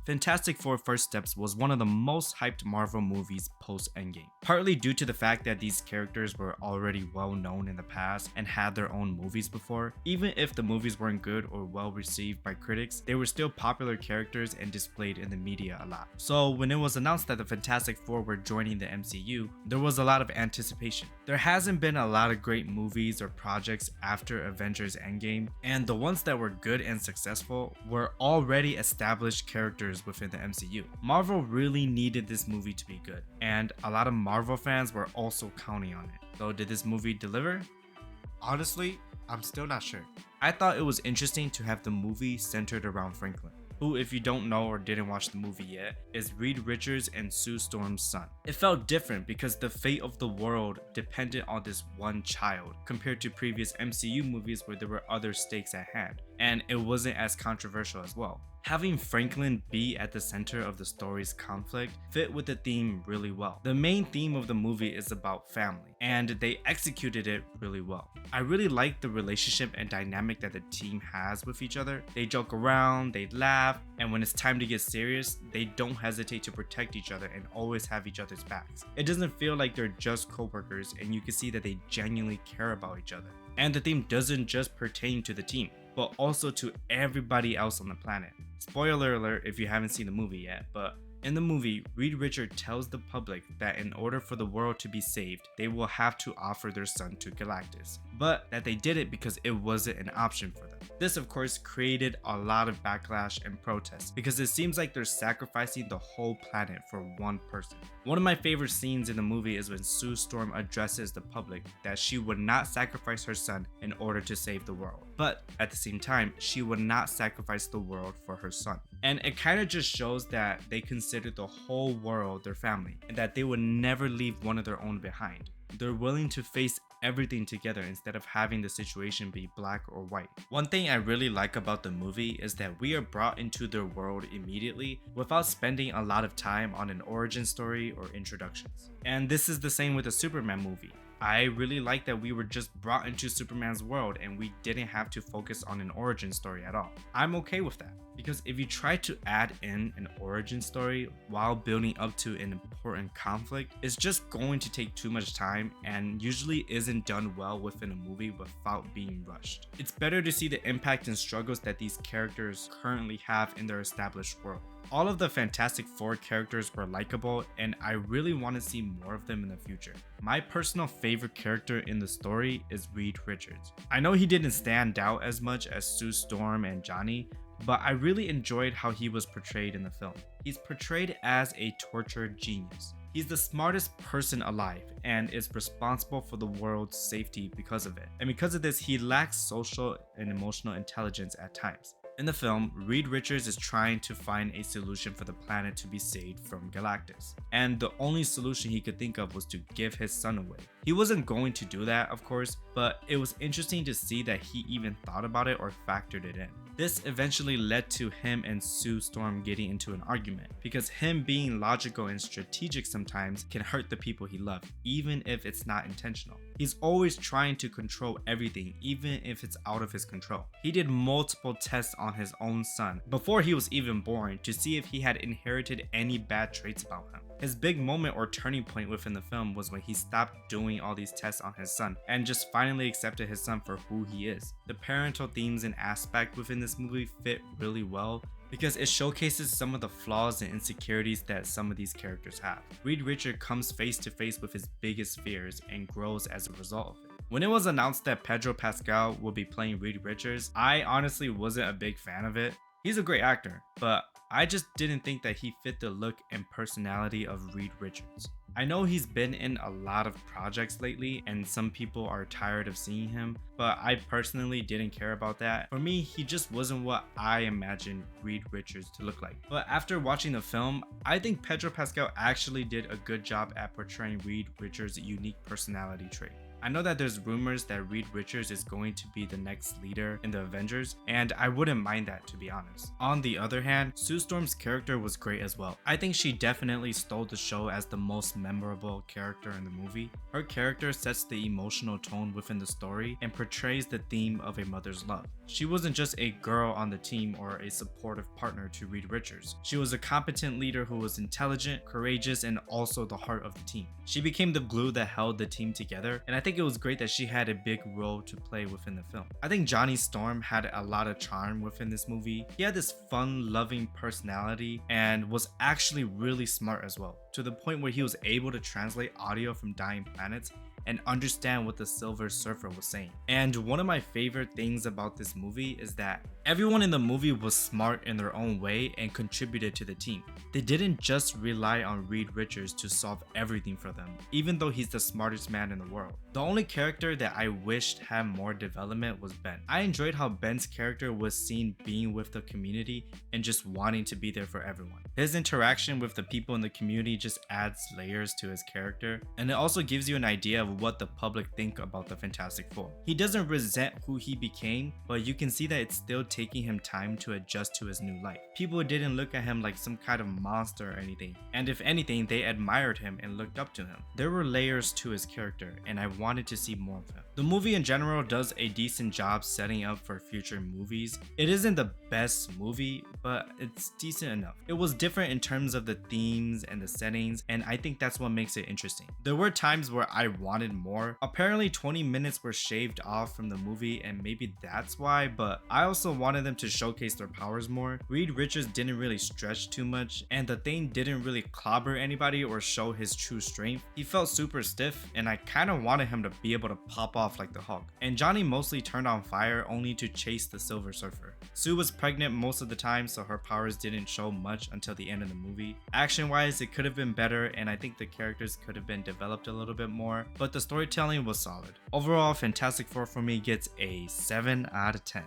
Fantastic Four First Steps was one of the most hyped Marvel movies post-Endgame, partly due to the fact that these characters were already well known in the past and had their own movies before. Even if the movies weren't good or well received by critics, they were still popular characters and displayed in the media a lot. So when it was announced that the Fantastic Four were joining the MCU, there was a lot of anticipation. There hasn't been a lot of great movies or projects after Avengers Endgame, and the ones that were good and successful were already established characters within the MCU. Marvel really needed this movie to be good, and a lot of Marvel fans were also counting on it. So did this movie deliver? Honestly, I'm still not sure. I thought it was interesting to have the movie centered around Franklin, who, if you don't know or didn't watch the movie yet, is Reed Richards and Sue Storm's son. It felt different because the fate of the world depended on this one child, compared to previous MCU movies where there were other stakes at hand, and it wasn't as controversial as well. Having Franklin be at the center of the story's conflict fit with the theme really well. The main theme of the movie is about family, and they executed it really well. I really like the relationship and dynamic that the team has with each other. They joke around, they laugh, and when it's time to get serious, they don't hesitate to protect each other and always have each other's backs. It doesn't feel like they're just co-workers, and you can see that they genuinely care about each other. And the theme doesn't just pertain to the team, but also to everybody else on the planet. Spoiler alert if you haven't seen the movie yet, but in the movie, Reed Richards tells the public that in order for the world to be saved, they will have to offer their son to Galactus, but that they did it because it wasn't an option for them. This of course created a lot of backlash and protests because it seems like they're sacrificing the whole planet for one person. One of my favorite scenes in the movie is when Sue Storm addresses the public that she would not sacrifice her son in order to save the world, but at the same time, she would not sacrifice the world for her son. And it kind of just shows that they consider the whole world their family and that they would never leave one of their own behind. They're willing to face everything together instead of having the situation be black or white. One thing I really like about the movie is that we are brought into their world immediately without spending a lot of time on an origin story or introductions. And this is the same with the Superman movie. I really like that we were just brought into Superman's world and we didn't have to focus on an origin story at all. I'm okay with that, because if you try to add in an origin story while building up to an important conflict, it's just going to take too much time and usually isn't done well within a movie without being rushed. It's better to see the impact and struggles that these characters currently have in their established world. All of the Fantastic Four characters were likable, and I really want to see more of them in the future. My personal favorite character in the story is Reed Richards. I know he didn't stand out as much as Sue Storm and Johnny, but I really enjoyed how he was portrayed in the film. He's portrayed as a tortured genius. He's the smartest person alive and is responsible for the world's safety because of it. And because of this, he lacks social and emotional intelligence at times. In the film, Reed Richards is trying to find a solution for the planet to be saved from Galactus, and the only solution he could think of was to give his son away. He wasn't going to do that, of course, but it was interesting to see that he even thought about it or factored it in. This eventually led to him and Sue Storm getting into an argument, because him being logical and strategic sometimes can hurt the people he loves, even if it's not intentional. He's always trying to control everything, even if it's out of his control. He did multiple tests on his own son before he was even born to see if he had inherited any bad traits about him. His big moment or turning point within the film was when he stopped doing all these tests on his son and just finally accepted his son for who he is. The parental themes and aspect within this movie fit really well because it showcases some of the flaws and insecurities that some of these characters have. Reed Richards comes face to face with his biggest fears and grows as a result of it. When it was announced that Pedro Pascal will be playing Reed Richards, I honestly wasn't a big fan of it. He's a great actor, but I just didn't think that he fit the look and personality of Reed Richards. I know he's been in a lot of projects lately and some people are tired of seeing him, but I personally didn't care about that. For me, he just wasn't what I imagined Reed Richards to look like. But after watching the film, I think Pedro Pascal actually did a good job at portraying Reed Richards' unique personality trait. I know that there's rumors that Reed Richards is going to be the next leader in the Avengers, and I wouldn't mind that, to be honest. On the other hand, Sue Storm's character was great as well. I think she definitely stole the show as the most memorable character in the movie. Her character sets the emotional tone within the story and portrays the theme of a mother's love. She wasn't just a girl on the team or a supportive partner to Reed Richards. She was a competent leader who was intelligent, courageous, and also the heart of the team. She became the glue that held the team together, and I think it was great that she had a big role to play within the film. I think Johnny Storm had a lot of charm within this movie. He had this fun, loving personality and was actually really smart as well, to the point where he was able to translate audio from dying planets and understand what the Silver Surfer was saying. And one of my favorite things about this movie is that everyone in the movie was smart in their own way and contributed to the team. They didn't just rely on Reed Richards to solve everything for them, even though he's the smartest man in the world. The only character that I wished had more development was Ben. I enjoyed how Ben's character was seen being with the community and just wanting to be there for everyone. His interaction with the people in the community just adds layers to his character, and it also gives you an idea of what the public think about the Fantastic Four. He doesn't resent who he became, but you can see that it's still taking him time to adjust to his new life. People didn't look at him like some kind of monster or anything, and if anything, they admired him and looked up to him. There were layers to his character, and I wanted to see more of him. The movie in general does a decent job setting up for future movies. It isn't the best movie, but it's decent enough. It was different in terms of the themes and the settings, and I think that's what makes it interesting. There were times where I wanted more. Apparently 20 minutes were shaved off from the movie, and maybe that's why, but I also wanted them to showcase their powers more. Reed Richards didn't really stretch too much, and the Thing didn't really clobber anybody or show his true strength. He felt super stiff, and I kind of wanted him to be able to pop off like the Hulk. And Johnny mostly turned on fire only to chase the Silver Surfer. Sue was pregnant most of the time, so her powers didn't show much until the end of the movie. Action wise, it could have been better, and I think the characters could have been developed a little bit more, but the storytelling was solid. Overall, Fantastic Four for me gets a 7 out of 10.